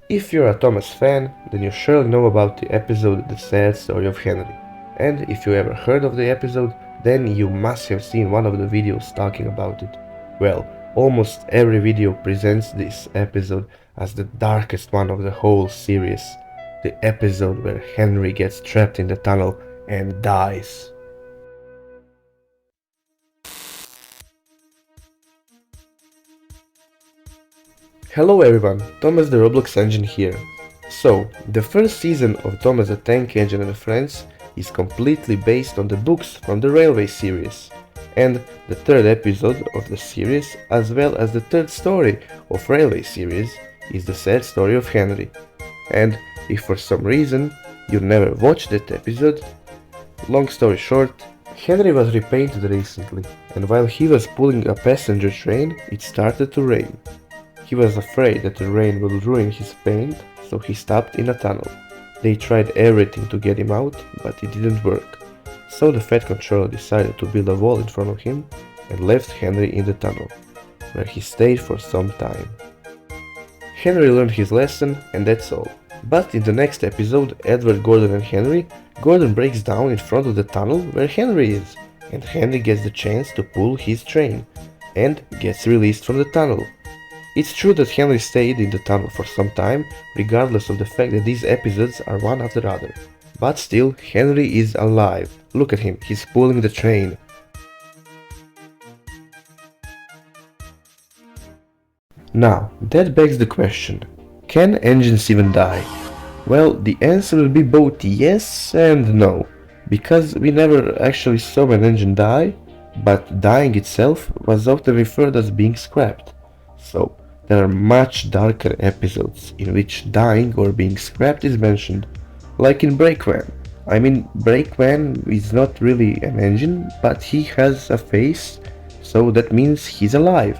If you're a Thomas fan, then you surely know about the episode The Sad Story of Henry. And if you ever heard of the episode, then you must have seen one of the videos talking about it. Well, almost every video presents this episode as the darkest one of the whole series. The episode where Henry gets trapped in the tunnel and dies. Hello everyone, Thomas the Roblox Engine here. So, the first season of Thomas the Tank Engine and Friends is completely based on the books from the Railway series. And the third episode of the series, as well as the third story of Railway series, is the sad story of Henry. And if for some reason you never watched that episode, long story short, Henry was repainted recently, and while he was pulling a passenger train, it started to rain. He was afraid that the rain would ruin his paint, so he stopped in a tunnel. They tried everything to get him out, but it didn't work. So the Fat Controller decided to build a wall in front of him and left Henry in the tunnel, where he stayed for some time. Henry learned his lesson, and that's all. But in the next episode, Edward, Gordon and Henry, Gordon breaks down in front of the tunnel where Henry is, and Henry gets the chance to pull his train, and gets released from the tunnel. It's true that Henry stayed in the tunnel for some time, regardless of the fact that these episodes are one after the other. But still, Henry is alive. Look at him, he's pulling the train. Now, that begs the question, can engines even die? Well, the answer will be both yes and no, because we never actually saw an engine die, but dying itself was often referred as being scrapped. So, there are much darker episodes in which dying or being scrapped is mentioned, like in Brakeman. I mean, Brakeman is not really an engine, but he has a face, so that means he's alive.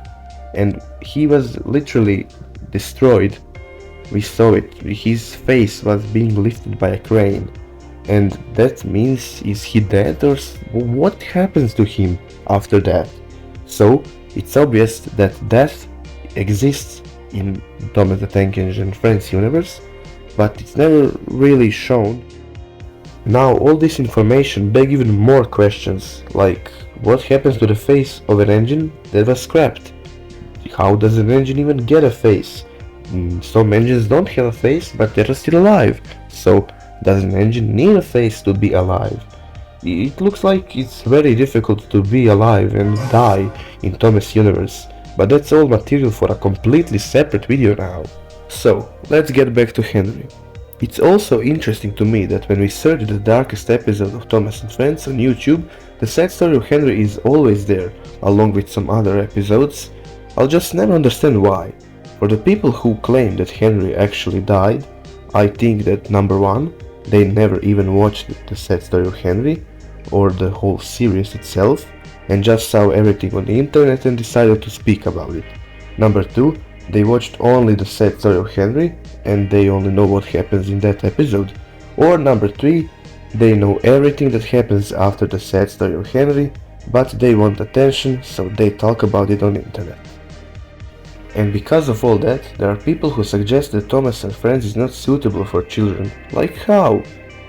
And he was literally destroyed. We saw it, his face was being lifted by a crane. And that means, is he dead or what happens to him after that? So, it's obvious that death exists in Thomas the Tank Engine and Friends universe, but it's never really shown. Now all this information begs even more questions, like what happens to the face of an engine that was scrapped? How does an engine even get a face? Some engines don't have a face, but they're still alive, so does an engine need a face to be alive? It looks like it's very difficult to be alive and die in Thomas' universe. But that's all material for a completely separate video now. So, let's get back to Henry. It's also interesting to me that when we search the darkest episode of Thomas and Friends on YouTube, the sad story of Henry is always there, along with some other episodes. I'll just never understand why. For the people who claim that Henry actually died, I think that number one, they never even watched the sad story of Henry, or the whole series itself, and just saw everything on the internet and decided to speak about it. Number 2, they watched only the sad story of Henry and they only know what happens in that episode. Or number 3, they know everything that happens after the sad story of Henry, but they want attention, so they talk about it on the internet. And because of all that, there are people who suggest that Thomas and Friends is not suitable for children. Like how?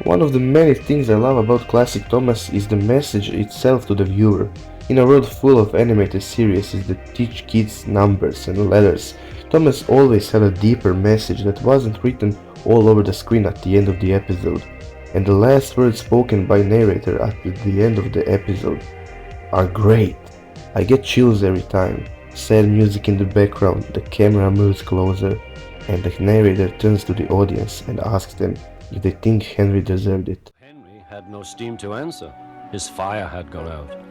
One of the many things I love about classic Thomas is the message itself to the viewer. In a world full of animated series that teach kids numbers and letters, Thomas always had a deeper message that wasn't written all over the screen at the end of the episode. And the last words spoken by narrator at the end of the episode are great. I get chills every time. Sad music in the background, the camera moves closer, and the narrator turns to the audience and asks them if they think Henry deserved it. Henry had no steam to answer. His fire had gone out.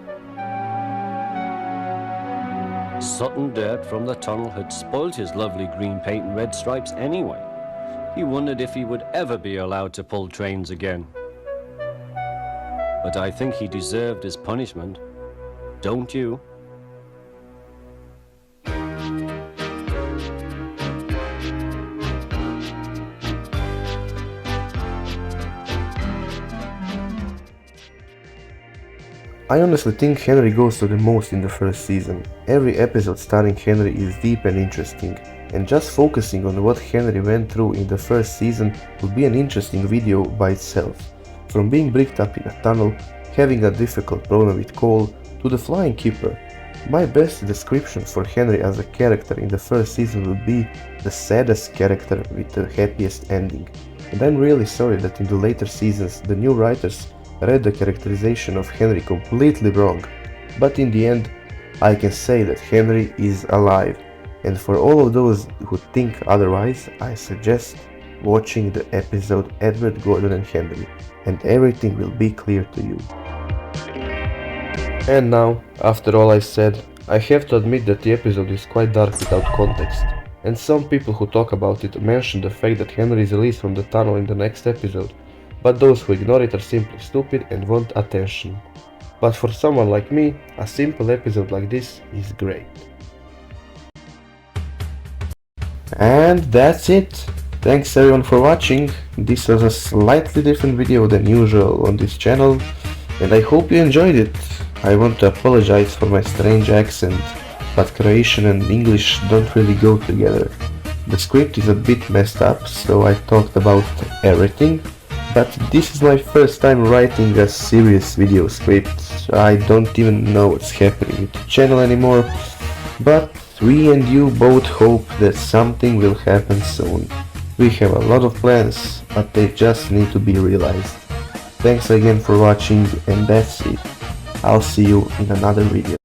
Sudden dirt from the tunnel had spoilt his lovely green paint and red stripes anyway. He wondered if he would ever be allowed to pull trains again. But I think he deserved his punishment. Don't you? I honestly think Henry goes to the most in the first season. Every episode starring Henry is deep and interesting. and just focusing on what Henry went through in the first season would be an interesting video by itself. From being bricked up in a tunnel, having a difficult problem with Cole, to the Flying Keeper. My best description for Henry as a character in the first season would be the saddest character with the happiest ending. And I'm really sorry that in the later seasons the new writers read the characterization of Henry completely wrong. But in the end, I can say that Henry is alive. And for all of those who think otherwise, I suggest watching the episode Edward, Gordon and Henry, and everything will be clear to you. And now, after all I said, I have to admit that the episode is quite dark without context. And some people who talk about it mention the fact that Henry is released from the tunnel in the next episode, but those who ignore it are simply stupid and want attention. But for someone like me, a simple episode like this is great. And that's it. Thanks everyone for watching. This was a slightly different video than usual on this channel, and I hope you enjoyed it. I want to apologize for my strange accent, but Croatian and English don't really go together. The script is a bit messed up, so I talked about everything, but this is my first time writing a serious video script. I don't even know what's happening with the channel anymore, but we and you both hope that something will happen soon. We have a lot of plans, but they just need to be realized. Thanks again for watching, and that's it. I'll see you in another video.